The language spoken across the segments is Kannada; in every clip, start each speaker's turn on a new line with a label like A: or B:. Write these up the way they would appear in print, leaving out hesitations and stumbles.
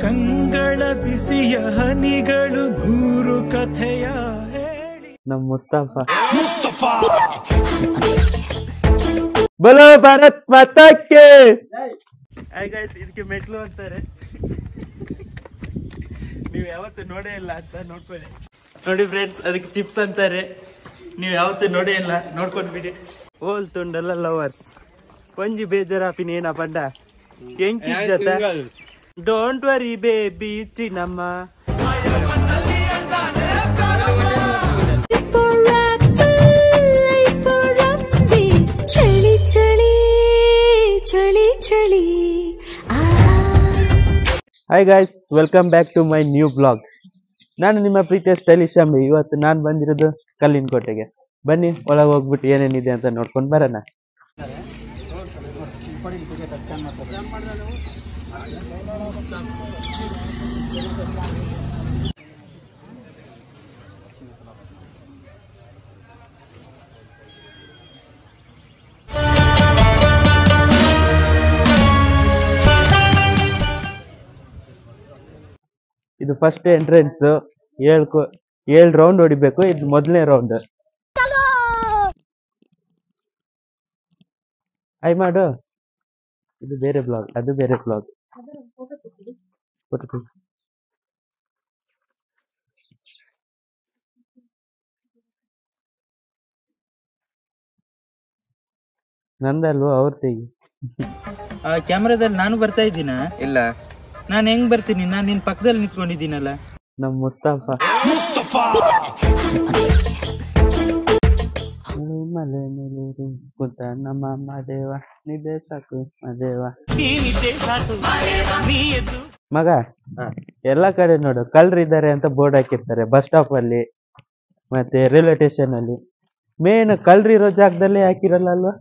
A: ಕಂಗಳ ಬಿಸಿಯ ಹನಿಗಳು ನೂರು ಕಥೆಯ ಹೇಳಿ.
B: ನಮ್ ಮುಸ್ತಫಾ ಬಲೋ ಭಾರತ್ ಮಾತಾಕ್ಕೆ. ಹಾಯ್ ಗೈಸ್, ಇದಕ್ಕೆ ಮೆಟ್ಲು ಅಂತಾರೆ. ನೀವು ಯಾವತ್ತೂ ನೋಡೇ ಇಲ್ಲ ಅಂತ ನೋಡ್ಕೊಳ್ಳಿ. ನೋಡಿ ಫ್ರೆಂಡ್ಸ್, ಅದಕ್ಕೆ ಚಿಪ್ಸ್ ಅಂತಾರೆ. ನೀವು ಯಾವತ್ತೂ ನೋಡೇ ಇಲ್ಲ, ನೋಡ್ಕೊಂಡ್ ಬಿಡಿ. ಓಲ್ ತುಂಡಲ್ಲ ಲವರ್ಸ್ ಕೊಂಜಿ ಬೇಜಾರಾಪಿನ ಏನ ಪಂಡ ಎಂಕಿ ಜೊತೆ. Don't worry baby Chinnamma.
C: ಚಳಿ ಚಳಿ ಚಳಿ ಚಳಿ.
B: Hi guys, welcome back to my new blog. ನಾನು ನಿಮ್ಮ ಪ್ರೀತಿಯ ಸ್ಟೈಲಿಶ್ ಅಂಬಿ. ಇವತ್ತು ನಾನು ಬಂದಿರೋದು ಕಲ್ಲಿನ ಕೋಟೆಗೆ. ಬನ್ನಿ, ಒಳಗೆ ಹೋಗ್ಬಿಟ್ಟು ಏನೇನಿದೆ ಅಂತ ನೋಡ್ಕೊಂಡು ಬರೋಣ. ಇದು ಫಸ್ಟ್ ಎಂಟ್ರೆನ್ಸ್. 7 ರೌಂಡ್ ಹೊಡಿಬೇಕು. ಇದು ಮೊದಲನೇ ರೌಂಡ್. ಐ ಮಾಡು. ಇದು ಬೇರೆ ಬ್ಲಾಗ್, ಅದು ಬೇರೆ ಬ್ಲಾಗ್. ನಂದಲ್ವ, ಅವ್ರ ತೆಗಿ.
D: ಕ್ಯಾಮ್ರಾದಲ್ಲಿ ನಾನು ಬರ್ತಾ ಇದ್ದೀನ?
E: ಇಲ್ಲ,
D: ನಾನು ಹೆಂಗ್ ಬರ್ತೀನಿ? ನಾನು ನಿನ್ ಪಕ್ಕದಲ್ಲಿ ನಿಂತ್ಕೊಂಡಿದ್ದೀನಲ್ಲ.
B: ನಮ್ ಮುಸ್ತಫಾ ಮಲೆ ಮೇಲೆ ಕುಂತ ನಮ್ಮ ಮದೇವ ನಿದ್ದೆ ಸಾಕು ಮದೇವ. ಮಗ, ಎಲ್ಲಾ ಕಡೆ ನೋಡು ಕಳ್ರು ಇದ್ದಾರೆ ಅಂತ ಬೋರ್ಡ್ ಹಾಕಿರ್ತಾರೆ. ಬಸ್ ಸ್ಟಾಪ್ ಅಲ್ಲಿ ಮತ್ತೆ ರೈಲ್ವೆ ಸ್ಟೇಷನ್ ಅಲ್ಲಿ. ಮೇನ್ ಕಳ್ರು ಇರೋ ಜಾಗದಲ್ಲೇ ಹಾಕಿರಲ್ಲ ಅಲ್ವಾ?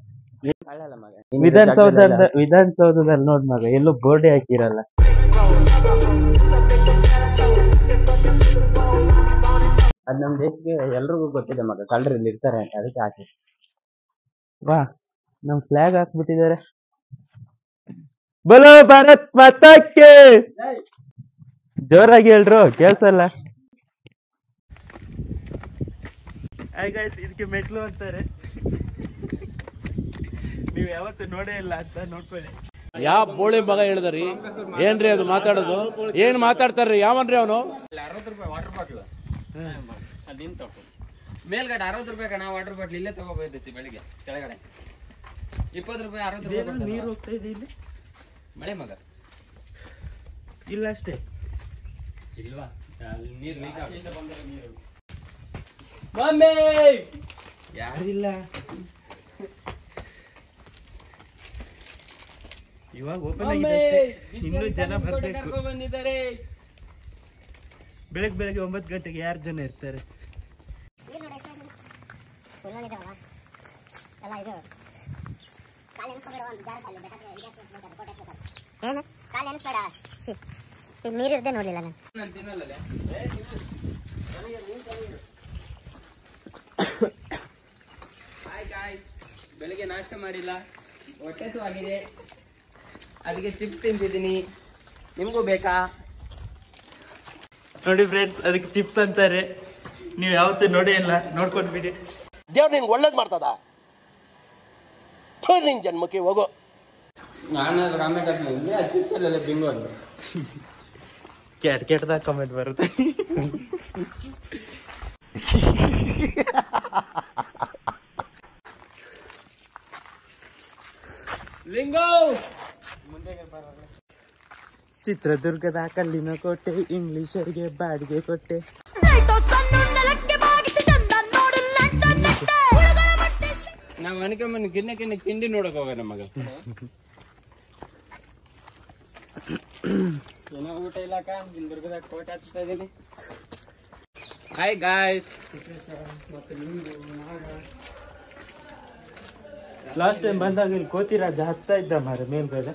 B: ವಿಧಾನಸೌಧದಲ್ಲಿ ನೋಡ್ ಮಗ, ಎಲ್ಲೂ ಬೋರ್ಡೇ ಹಾಕಿರಲ್ಲ.
E: ಅದ್ ನಮ್ ದೇಶಕ್ಕೆ ಎಲ್ರಿಗೂ ಗೊತ್ತಿದೆ ಮಗ, ಕಳ್ಳರು ಇಲ್ಲಿ ಇರ್ತಾರೆ ಅಂತ, ಅದಕ್ಕೆ ಹಾಕಿ.
B: ವಾ, ನಮ್ ಫ್ಲಾಗ್ ಹಾಕ್ಬಿಟ್ಟಿದ್ದಾರೆ. ಬಲೋ ಭಾರತ್ ಮಾತಾಕ್ಕೆ. ಜೋರಾಗಿ ಹೇಳ್ರು, ಕೇಳ್ಸಲ್ಲ. ಹಾಯ್ ಗೈಸ್, ಇದಕ್ಕೆ ಮೆಟ್ಲು ಅಂತಾರೆ. ನೀವು ಯಾವತ್ತೂ ನೋಡೇ ಇಲ್ಲ ಅಂತ ನೋಡ್ಕೊಳ್ಳಿ.
F: ಯಾವ ಬೋಳಿ ಮಗ ಹೇಳಿದ್ರಿ? ಏನ್ರಿ ಅದು ಮಾತಾಡೋದು? ಏನ್ ಮಾತಾಡ್ತಾರ್ರಿ? ಯಾವನ್ರಿ ಅವನು?
E: 60 ರೂಪಾಯಿ ವಾಟರ್ ಬಾಟ್ಲ್ ಮೇಲ್ಗಡೆ 60 ರೂಪಾಯಿ ಕಣ ವಾಟರ್ ಬಾಟ್ಲ್. ಇಲ್ಲೇ ತಗೋಬೋದೈತಿ ಬೆಳಿಗ್ಗೆ. ಕೆಳಗಡೆ 20 ರೂಪಾಯಿ 60 ರೂಪಾಯಿ.
B: ನೀರು ಹೋಗ್ತಾ ಇದೆ ಇಲ್ಲಿ.
E: ಮಳೆ ಮಗ
B: ಇಲ್ಲ ಅಷ್ಟೇ.
E: ಇಲ್ವಾ? ನೀರು ನೀರು
B: ಯಾರಿಲ್ಲ. ಇವಾಗ ಓಪನ್ ಆಗಿದೆ ಅಷ್ಟೇ. ಇನ್ನೂ ಜನ ಬರ್ಬೇಕು.
E: ಬಂದಿದ್ದಾರೆ.
B: ಬೆಳಗ್ಗೆ 9 ಗಂಟೆಗೆ 6 ಜನ ಇರ್ತಾರೆ.
C: ನೀರಿರ್ದೆ ನೋಡ್ಲಿಲ್ಲ ನಾನು.
E: ಬೆಳಿಗ್ಗೆ ನಾಷ್ಟ ಮಾಡಿಲ್ಲ, ಹೊಟ್ಟೆ ಆಗಿದೆ, ಅದಕ್ಕೆ ಚಿಪ್ಸ್ ತಿಂತಿದ್ದೀನಿ. ನಿಮ್ಗೂ ಬೇಕಾ?
B: ನೋಡಿ ಫ್ರೆಂಡ್ಸ್, ಅದಕ್ಕೆ ಚಿಪ್ಸ್ ಅಂತಾರೆ. ನೀವು ಯಾವತ್ತೂ ನೋಡೇ ಇಲ್ಲ, ನೋಡ್ಕೊಂಡ್ ಬಿಡಿ.
G: ದೇವ್ರು ನಿನ್ಗೆ ಒಳ್ಳೇದು ಮಾಡ್ತದ? ನಿನ್ ಜನ್ಮಕ್ಕೆ ಹೋಗೋ.
E: ನಾನು ಕಾಮೆಂಟ್ ಹಾಕಿದ್ರೆ ಚಿಪ್ಸ್ ಅಲ್ಲೆಲ್ಲ ಬಿಂಗು ಅಂತ
B: ಕೆಟ್ಟದಾಗ ಕಮೆಂಟ್ ಬರುತ್ತೆ. ಚಿತ್ರದುರ್ಗದ ಕಲ್ಲಿನ ಕೋಟೆ, ಇಂಗ್ಲಿಷರಿಗೆ ಬಾಡಿಗೆ ಕೊಟ್ಟೆ.
E: ನಾವು ಅನ್ಕೊಂಬಂದು ಕಿನ್ನ ತಿಂಡಿ ನೋಡಕ್ ಹೋಗೋಣ ಮಗ. ಏನೋ ಊಟ ಇಲ್ಲಕ್ಕ, ದುರ್ಗದಾಗ ಕೋಟೆ ಹಚ್ತಾ ಇದೀನಿ. Hi guys.
B: ಲಾಸ್ಟ್ ಟೈಮ್ ಬಂದಾಗ ಇಲ್ಲಿ ಕೋತಿರಾಜ ಹತ್ತಾ ಇದ್ದ ಮಾರ ಮೇಲ್ಗಡೆ.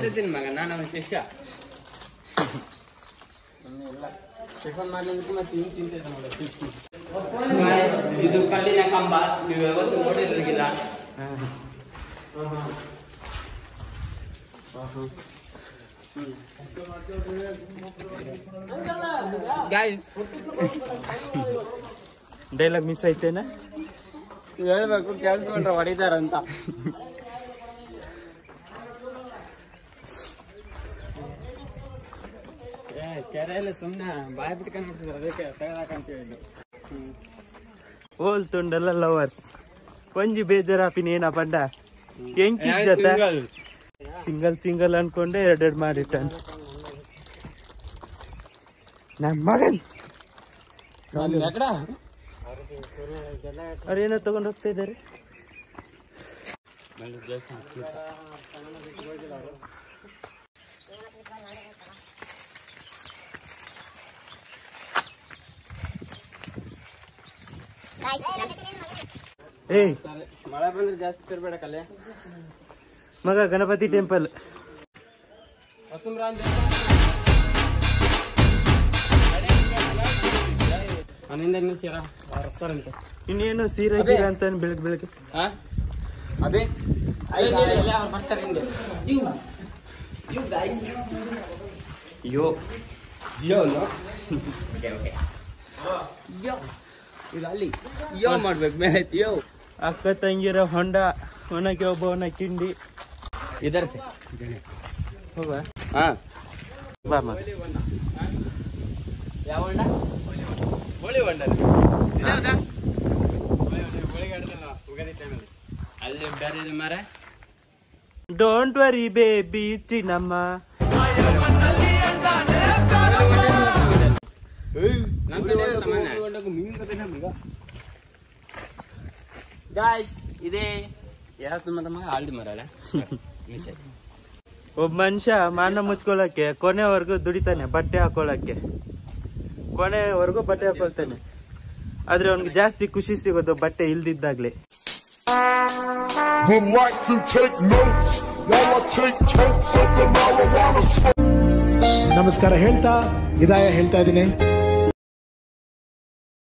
E: ಮಾಡ್ತಿದ್ದೀನಿ ಮಗ, ನಾನು ಅವನ ಶಿಷ್ಯ. ಟಿಫನ್ ಮಾಡ್ಲಿಕ್ಕೆ ಮತ್ತೆ ಹಿಂಗ್ ತಿಂತಿದ್ದ ನೋಡಿ. ಇದು ಕಲ್ಲಿನ ಕಂಬ, ನೀವು ಯಾವತ್ತು ನೋಡಿರ್ಲಿಲ್ಲ. ಗೈಸ್
B: ಡೈಲಾಗ್ ಮಿಸ್ ಆಯ್ತೇನ?
E: ಹೇಳ್ಬೇಕು, ಕೇಳಿಸ್ಕೊಂಡ್ರೆ ಹೊಡಿತಾರಂತ. ಕೆರೆಯಲ್ಲಿ ಸುಮ್ಮನೆ ಬಾಯ್ ಬಿಟ್ಕೊಂಡು ನೋಡ್ತಿದ್ರು, ಅದಕ್ಕೆ ತೆಗೆದಾಕಂತ ಹೇಳಿದ್ದು.
B: ಓಲ್ ತುಂಡಲ್ಲ ಲವರ್ಸ್ ಒಂಜಿ ಬೇಜಾರಾಪಿನ ಏನ ಪಂಡ ಎಂಕಿ ಸಿಂಗಲ್ ಅನ್ಕೊಂಡೆ ಎರಡೆರಡು ಮಾಡಿಟ್ಟ ನಮ್ ಮಗನ್. ಅವ್ರೇನೋ ತಗೊಂಡು ಹೋಗ್ತಾ ಇದಾರೆ. ಏಯ್
E: ಮಳೆ ಬಂದ್ರೆ ಜಾಸ್ತಿ ತಿರ್ಬೇಡ ಕಲೆ
B: ಮಗ, ಗಣಪತಿ ಟೆಂಪಲ್. ಇನ್ನೇನು ಸೀರೆ ಅಂತ ಬೆಳಗ್ಗೆ
E: ಅದೇ ಯೋ ಮಾಡ್ಬೇಕು ಮೇಲೆ ಯೋ.
B: ಅಕ್ಕ ತಂಗಿರ ಹೊಂಡ, ಒನಕ್ಕೆ ಒಬ್ಬವನ ಕಿಂಡಿ
E: ಇದರ್ತೆ
B: ಹೋಗ.
E: ಹಾ
B: ಬಾ ಮಗ.
E: ಯಾವ ಹೊಂಡ? ಹೋಳಿ ಹೊಂಡ ಅಲ್ಲಿ ಬೇರೆ ಮರ.
B: ಡೋಂಟ್ ವರಿ ಬೇಬಿ ಚಿನ್ನಮ್ಮ.
E: ಇದೇ ಯಾವತ್ತು ಮಗ ಆಲ್ಡಿ ಮರ ಅಲ್ಲ.
B: ಒಬ್ಬ ಮನುಷ್ಯ ಮಾನ ಮುಚ್ಕೊಳಕ್ಕೆ ಕೊನೆವರೆಗೂ ದುಡಿತಾನೆ, ಬಟ್ಟೆ ಹಾಕೊಳಕ್ಕೆ ಕೊನೆವರೆಗೂ ಬಟ್ಟೆ ಹಾಕೊಳ್ತಾನೆ. ಆದ್ರೆ ಅವ್ನಿಗೆ ಜಾಸ್ತಿ ಖುಷಿ ಸಿಗೋದು ಬಟ್ಟೆ ಇಲ್ದಿದ್ದಾಗ್ಲೇ.
H: ನಮಸ್ಕಾರ ಹೇಳ್ತಾ ವಿದಾಯ ಹೇಳ್ತಾ ಇದ್ದೀನಿ.